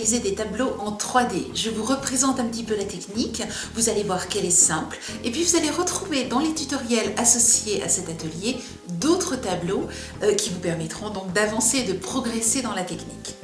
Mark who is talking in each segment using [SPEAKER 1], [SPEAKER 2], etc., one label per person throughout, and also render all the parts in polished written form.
[SPEAKER 1] réaliser des tableaux en 3D. Je vous représente un petit peu la technique, vous allez voir qu'elle est simple, et puis vous allez retrouver dans les tutoriels associés à cet atelier d'autres tableaux qui vous permettront donc d'avancer et de progresser dans la technique.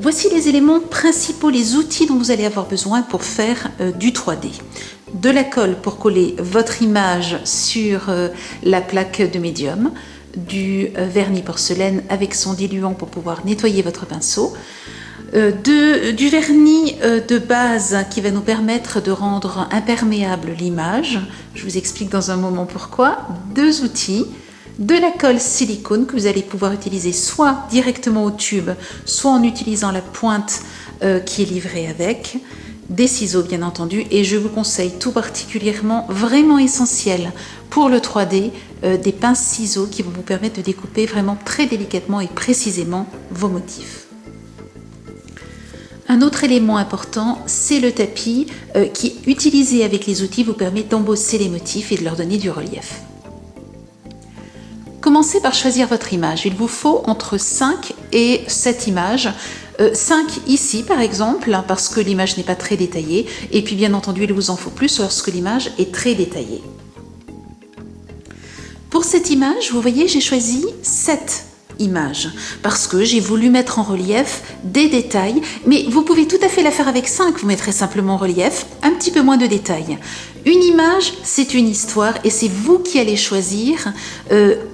[SPEAKER 1] Voici les éléments principaux, les outils dont vous allez avoir besoin pour faire du 3D. De la colle pour coller votre image sur la plaque de médium, du vernis porcelaine avec son diluant pour pouvoir nettoyer votre pinceau, du vernis de base qui va nous permettre de rendre imperméable l'image. Je vous explique dans un moment pourquoi. 2 outils. De la colle silicone que vous allez pouvoir utiliser soit directement au tube, soit en utilisant la pointe qui est livrée avec, des ciseaux bien entendu, et je vous conseille tout particulièrement, vraiment essentiel pour le 3D, des pinces ciseaux qui vont vous permettre de découper vraiment très délicatement et précisément vos motifs. Un autre élément important, c'est le tapis qui, utilisé avec les outils, vous permet d'embosser les motifs et de leur donner du relief. Commencez par choisir votre image. Il vous faut entre 5 et 7 images. 5 ici par exemple, parce que l'image n'est pas très détaillée. Et puis bien entendu, il vous en faut plus lorsque l'image est très détaillée. Pour cette image, vous voyez, j'ai choisi 7 images parce que j'ai voulu mettre en relief des détails, mais vous pouvez tout à fait la faire avec 5, vous mettrez simplement en relief un petit peu moins de détails. Une image, c'est une histoire et c'est vous qui allez choisir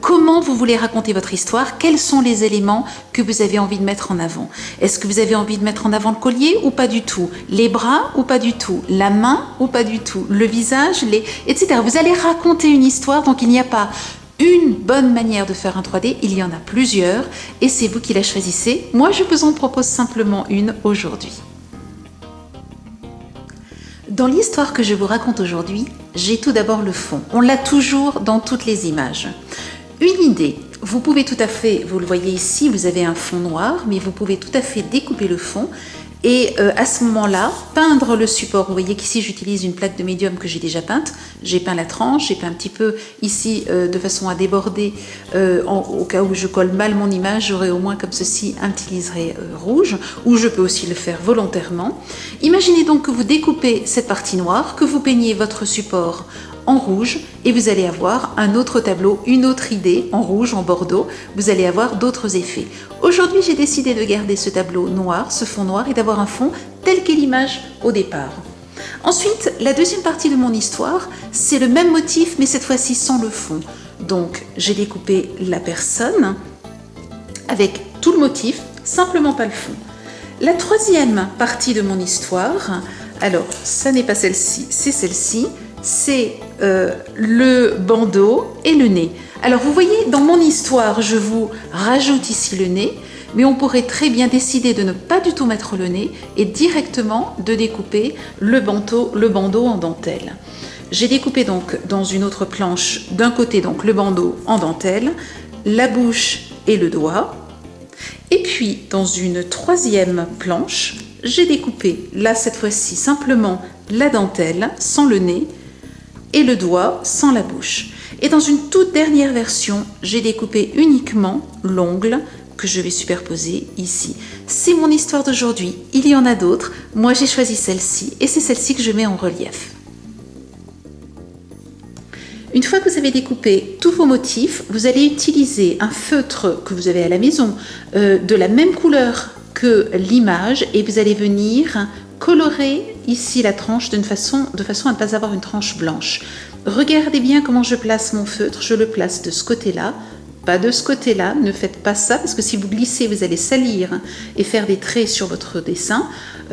[SPEAKER 1] comment vous voulez raconter votre histoire, quels sont les éléments que vous avez envie de mettre en avant. Est-ce que vous avez envie de mettre en avant le collier ou pas du tout, les bras ou pas du tout, la main ou pas du tout, le visage, etc. Vous allez raconter une histoire, donc il n'y a pas une bonne manière de faire un 3D, il y en a plusieurs et c'est vous qui la choisissez. Moi, je vous en propose simplement une aujourd'hui. Dans l'histoire que je vous raconte aujourd'hui, j'ai tout d'abord le fond. On l'a toujours dans toutes les images. Une idée, vous pouvez tout à fait, vous le voyez ici, vous avez un fond noir, mais vous pouvez tout à fait découper le fond et à ce moment-là, peindre le support. Vous voyez qu'ici, j'utilise une plaque de médium que j'ai déjà peinte. J'ai peint la tranche, j'ai peint un petit peu ici de façon à déborder au cas où je colle mal mon image. J'aurai au moins comme ceci un petit liseré rouge, ou je peux aussi le faire volontairement. Imaginez donc que vous découpez cette partie noire, que vous peignez votre support en rouge et vous allez avoir un autre tableau, une autre idée en rouge, en bordeaux. Vous allez avoir d'autres effets. Aujourd'hui, j'ai décidé de garder ce tableau noir, ce fond noir et d'avoir un fond tel qu'est l'image au départ. Ensuite, la deuxième partie de mon histoire, c'est le même motif mais cette fois-ci sans le fond. Donc, j'ai découpé la personne avec tout le motif, simplement pas le fond. La troisième partie de mon histoire, alors ça n'est pas celle-ci, c'est celle-ci, c'est le bandeau et le nez. Alors vous voyez, dans mon histoire, je vous rajoute ici le nez, mais on pourrait très bien décider de ne pas du tout mettre le nez et directement de découper le bandeau en dentelle. J'ai découpé donc dans une autre planche, d'un côté donc le bandeau en dentelle, la bouche et le doigt. Et puis, dans une troisième planche, j'ai découpé, là cette fois-ci, simplement la dentelle sans le nez et le doigt sans la bouche. Et dans une toute dernière version, j'ai découpé uniquement l'ongle que je vais superposer ici. C'est mon histoire d'aujourd'hui, il y en a d'autres. Moi, j'ai choisi celle-ci et c'est celle-ci que je mets en relief. Une fois que vous avez découpé tous vos motifs, vous allez utiliser un feutre que vous avez à la maison de la même couleur que l'image et vous allez venir colorer ici la tranche de façon à ne pas avoir une tranche blanche. Regardez bien comment je place mon feutre, je le place de ce côté-là, pas de ce côté-là, ne faites pas ça parce que si vous glissez, vous allez salir et faire des traits sur votre dessin,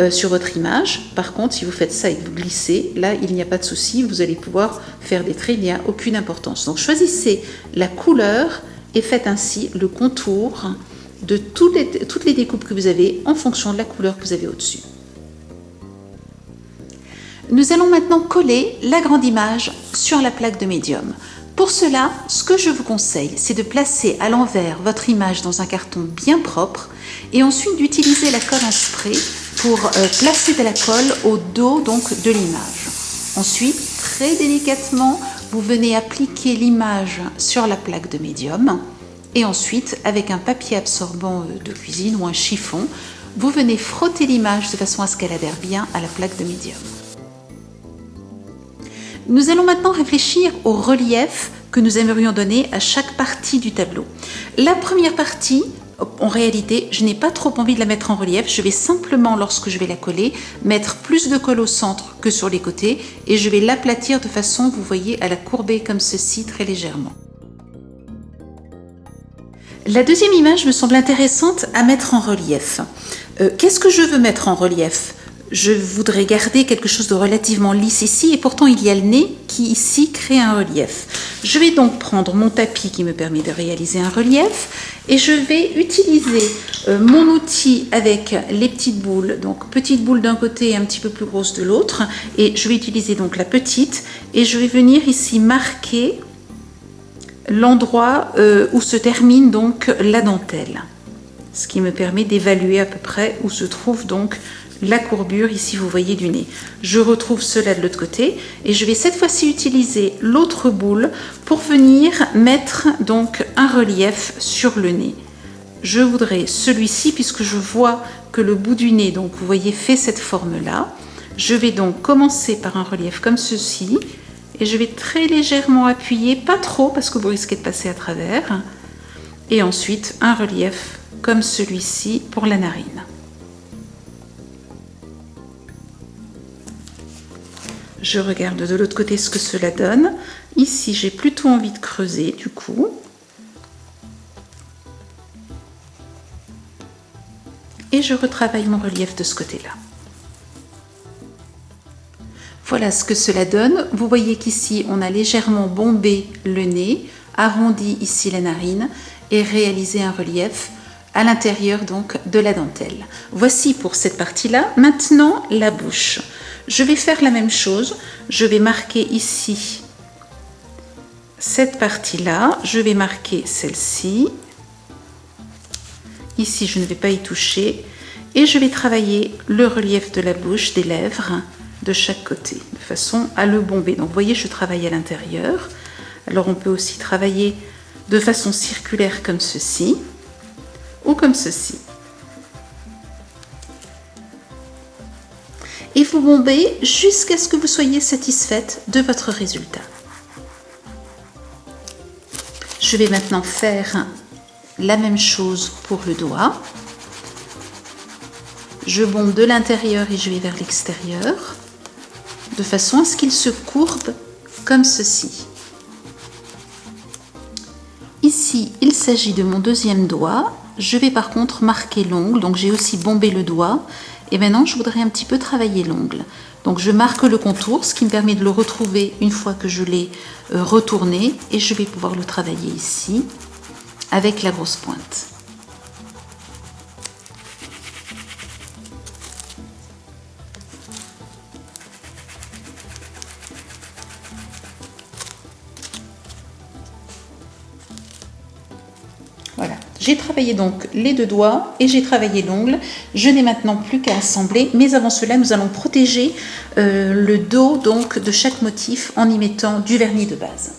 [SPEAKER 1] sur votre image. Par contre, si vous faites ça et que vous glissez, là, il n'y a pas de souci, vous allez pouvoir faire des traits, il n'y a aucune importance. Donc, choisissez la couleur et faites ainsi le contour de toutes les découpes que vous avez en fonction de la couleur que vous avez au-dessus. Nous allons maintenant coller la grande image sur la plaque de médium. Pour cela, ce que je vous conseille, c'est de placer à l'envers votre image dans un carton bien propre et ensuite d'utiliser la colle en spray pour placer de la colle au dos donc, de l'image. Ensuite, très délicatement, vous venez appliquer l'image sur la plaque de médium et ensuite, avec un papier absorbant de cuisine ou un chiffon, vous venez frotter l'image de façon à ce qu'elle adhère bien à la plaque de médium. Nous allons maintenant réfléchir au relief que nous aimerions donner à chaque partie du tableau. La première partie, en réalité, je n'ai pas trop envie de la mettre en relief. Je vais simplement, lorsque je vais la coller, mettre plus de colle au centre que sur les côtés et je vais l'aplatir de façon, vous voyez, à la courber comme ceci très légèrement. La deuxième image me semble intéressante à mettre en relief. Qu'est-ce que je veux mettre en relief ? Je voudrais garder quelque chose de relativement lisse ici et pourtant il y a le nez qui ici crée un relief. Je vais donc prendre mon tapis qui me permet de réaliser un relief et je vais utiliser mon outil avec les petites boules, donc petite boule d'un côté et un petit peu plus grosse de l'autre et je vais utiliser donc la petite et je vais venir ici marquer l'endroit où se termine donc la dentelle, ce qui me permet d'évaluer à peu près où se trouve donc la courbure ici vous voyez du nez. Je retrouve cela de l'autre côté et je vais cette fois-ci utiliser l'autre boule pour venir mettre donc un relief sur le nez. Je voudrais celui-ci puisque je vois que le bout du nez donc vous voyez fait cette forme là. Je vais donc commencer par un relief comme ceci et je vais très légèrement appuyer, pas trop parce que vous risquez de passer à travers, et ensuite un relief comme celui-ci pour la narine. Je regarde de l'autre côté ce que cela donne. Ici, j'ai plutôt envie de creuser du coup. Et je retravaille mon relief de ce côté-là. Voilà ce que cela donne. Vous voyez qu'ici, on a légèrement bombé le nez, arrondi ici la narine et réalisé un relief à l'intérieur donc de la dentelle. Voici pour cette partie-là. Maintenant, la bouche. Je vais faire la même chose, je vais marquer ici cette partie-là, je vais marquer celle-ci, ici je ne vais pas y toucher, et je vais travailler le relief de la bouche, des lèvres, de chaque côté, de façon à le bomber. Donc vous voyez, je travaille à l'intérieur, alors on peut aussi travailler de façon circulaire comme ceci, ou comme ceci. Et vous bombez jusqu'à ce que vous soyez satisfaite de votre résultat. Je vais maintenant faire la même chose pour le doigt. Je bombe de l'intérieur et je vais vers l'extérieur, de façon à ce qu'il se courbe comme ceci. Ici, il s'agit de mon deuxième doigt. Je vais par contre marquer l'ongle, donc j'ai aussi bombé le doigt. Et maintenant, je voudrais un petit peu travailler l'ongle. Donc je marque le contour, ce qui me permet de le retrouver une fois que je l'ai retourné. Et je vais pouvoir le travailler ici, avec la grosse pointe. Voilà, j'ai travaillé donc les deux doigts et j'ai travaillé l'ongle. Je n'ai maintenant plus qu'à assembler, mais avant cela, nous allons protéger le dos donc de chaque motif en y mettant du vernis de base.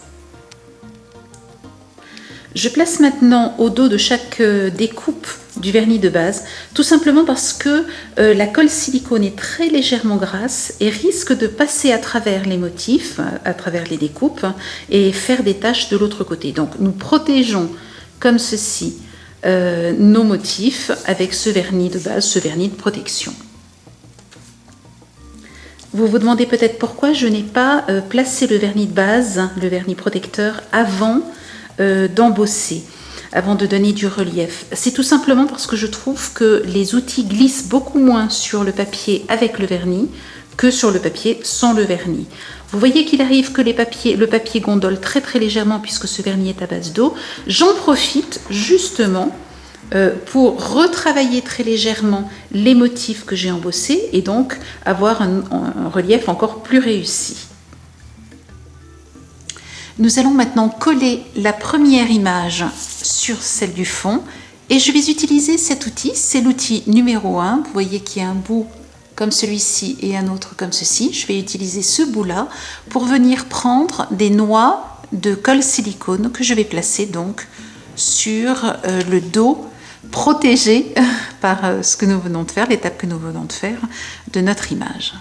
[SPEAKER 1] Je place maintenant au dos de chaque découpe du vernis de base, tout simplement parce que la colle silicone est très légèrement grasse et risque de passer à travers les motifs, à travers les découpes et faire des taches de l'autre côté. Donc nous protégeons comme ceci nos motifs avec ce vernis de base, ce vernis de protection. Vous vous demandez peut-être pourquoi je n'ai pas placé le vernis de base, le vernis protecteur, avant d'embosser, avant de donner du relief. C'est tout simplement parce que je trouve que les outils glissent beaucoup moins sur le papier avec le vernis que sur le papier sans le vernis. Vous voyez qu'il arrive que le papier gondole très très légèrement puisque ce vernis est à base d'eau. J'en profite justement pour retravailler très légèrement les motifs que j'ai embossés et donc avoir un relief encore plus réussi. Nous allons maintenant coller la première image sur celle du fond et je vais utiliser cet outil, c'est l'outil numéro 1. Vous voyez qu'il y a un bout comme celui-ci et un autre comme ceci. Je vais utiliser ce bout-là pour venir prendre des noix de colle silicone que je vais placer donc sur le dos protégé par ce que nous venons de faire, l'étape que nous venons de faire de notre image.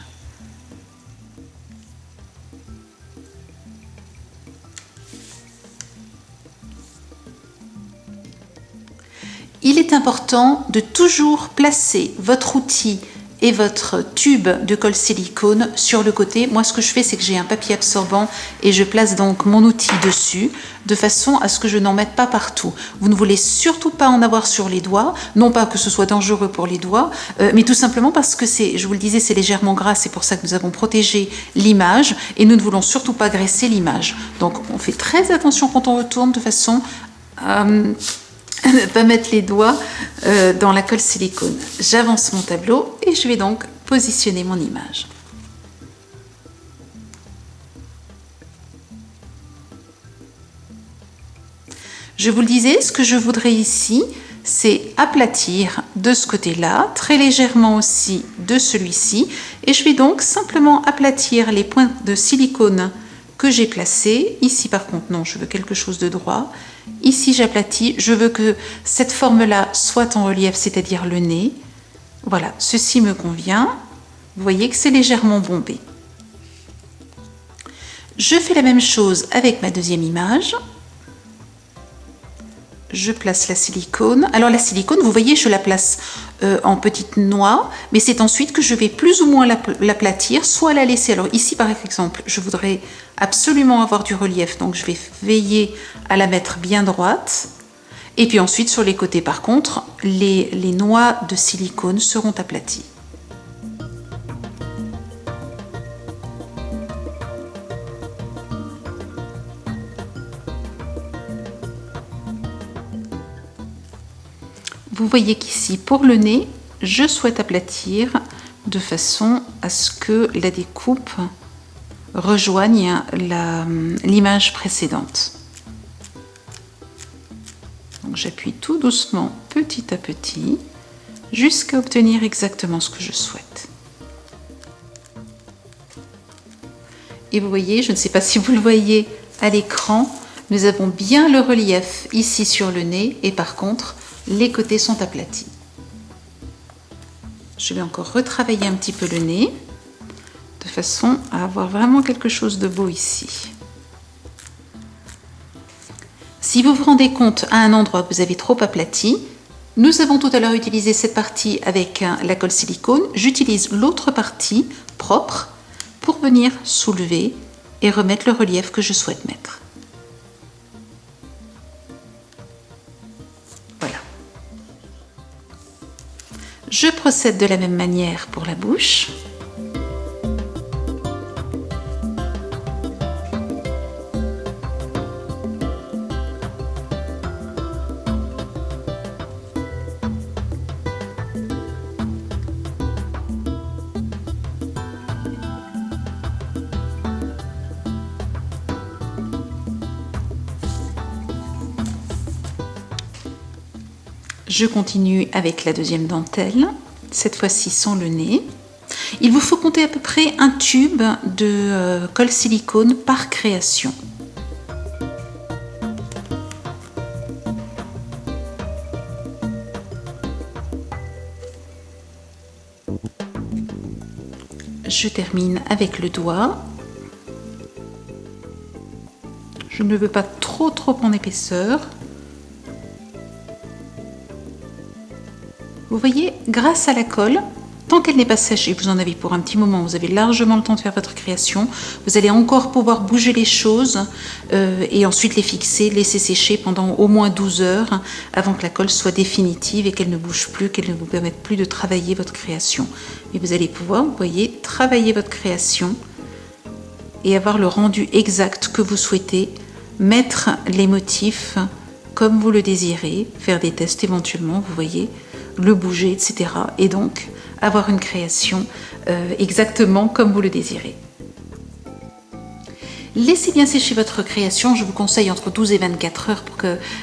[SPEAKER 1] Il est important de toujours placer votre outil et votre tube de colle silicone sur le côté. Moi, ce que je fais, c'est que j'ai un papier absorbant et je place donc mon outil dessus de façon à ce que je n'en mette pas partout. Vous ne voulez surtout pas en avoir sur les doigts, non pas que ce soit dangereux pour les doigts, mais tout simplement parce que je vous le disais, c'est légèrement gras, c'est pour ça que nous avons protégé l'image et nous ne voulons surtout pas graisser l'image. Donc, on fait très attention quand on retourne de façon à ne pas mettre les doigts dans la colle silicone. J'avance mon tableau et je vais donc positionner mon image. Je vous le disais, ce que je voudrais ici, c'est aplatir de ce côté-là, très légèrement aussi de celui-ci, et je vais donc simplement aplatir les points de silicone que j'ai placés. Ici par contre non, je veux quelque chose de droit. Ici j'aplatis, je veux que cette forme-là soit en relief, c'est-à-dire le nez. Voilà, ceci me convient. Vous voyez que c'est légèrement bombé. Je fais la même chose avec ma deuxième image. Je place la silicone. Alors la silicone, vous voyez, je la place en petites noix, mais c'est ensuite que je vais plus ou moins l'aplatir, soit la laisser. Alors ici, par exemple, je voudrais absolument avoir du relief, donc je vais veiller à la mettre bien droite. Et puis ensuite, sur les côtés, par contre, les noix de silicone seront aplaties. Vous voyez qu'ici, pour le nez, je souhaite aplatir de façon à ce que la découpe rejoigne l'image précédente. Donc j'appuie tout doucement, petit à petit, jusqu'à obtenir exactement ce que je souhaite. Et vous voyez, je ne sais pas si vous le voyez à l'écran, nous avons bien le relief ici sur le nez et par contre, les côtés sont aplatis. Je vais encore retravailler un petit peu le nez de façon à avoir vraiment quelque chose de beau ici. Si vous vous rendez compte à un endroit que vous avez trop aplati, nous avons tout à l'heure utilisé cette partie avec la colle silicone. J'utilise l'autre partie propre pour venir soulever et remettre le relief que je souhaite mettre. Voilà. Je procède de la même manière pour la bouche. Je continue avec la deuxième dentelle, cette fois-ci sans le nez. Il vous faut compter à peu près un tube de colle silicone par création. Je termine avec le doigt. Je ne veux pas trop en épaisseur. Vous voyez, grâce à la colle, tant qu'elle n'est pas sèche, et vous en avez pour un petit moment, vous avez largement le temps de faire votre création, vous allez encore pouvoir bouger les choses et ensuite les fixer, laisser sécher pendant au moins 12 heures avant que la colle soit définitive et qu'elle ne bouge plus, qu'elle ne vous permette plus de travailler votre création. Et vous allez pouvoir, vous voyez, travailler votre création et avoir le rendu exact que vous souhaitez, mettre les motifs comme vous le désirez, faire des tests éventuellement, vous voyez, le bouger, etc. Et donc avoir une création exactement comme vous le désirez. Laissez bien sécher votre création, je vous conseille entre 12 et 24 heures pour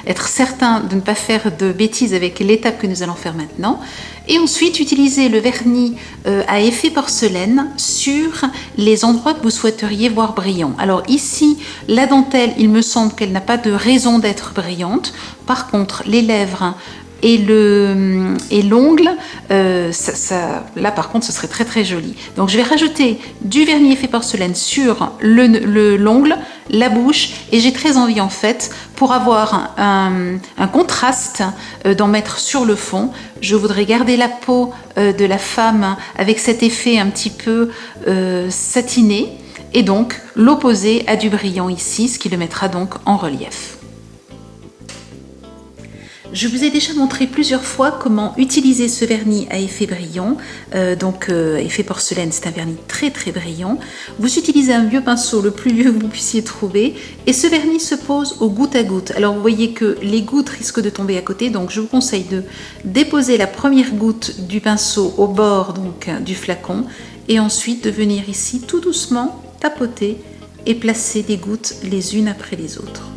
[SPEAKER 1] être certain de ne pas faire de bêtises avec l'étape que nous allons faire maintenant. Et ensuite, utilisez le vernis à effet porcelaine sur les endroits que vous souhaiteriez voir brillants. Alors ici, la dentelle, il me semble qu'elle n'a pas de raison d'être brillante. Par contre, les lèvres et l'ongle, là par contre ce serait très joli. Donc je vais rajouter du vernis effet porcelaine sur l'ongle, la bouche, et j'ai très envie en fait, pour avoir un contraste, d'en mettre sur le fond. Je voudrais garder la peau de la femme avec cet effet un petit peu satiné, et donc l'opposé à du brillant ici, ce qui le mettra donc en relief. Je vous ai déjà montré plusieurs fois comment utiliser ce vernis à effet brillant. Effet porcelaine, c'est un vernis très brillant. Vous utilisez un vieux pinceau, le plus vieux que vous puissiez trouver, et ce vernis se pose au goutte à goutte. Alors vous voyez que les gouttes risquent de tomber à côté, donc je vous conseille de déposer la première goutte du pinceau au bord du flacon, et ensuite de venir ici tout doucement tapoter et placer des gouttes les unes après les autres.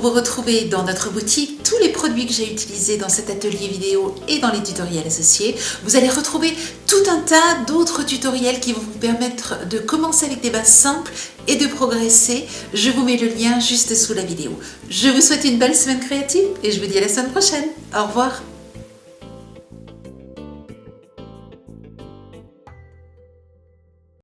[SPEAKER 1] Vous retrouvez dans notre boutique tous les produits que j'ai utilisés dans cet atelier vidéo et dans les tutoriels associés. Vous allez retrouver tout un tas d'autres tutoriels qui vont vous permettre de commencer avec des bases simples et de progresser. Je vous mets le lien juste sous la vidéo. Je vous souhaite une belle semaine créative et je vous dis à la semaine prochaine. Au revoir.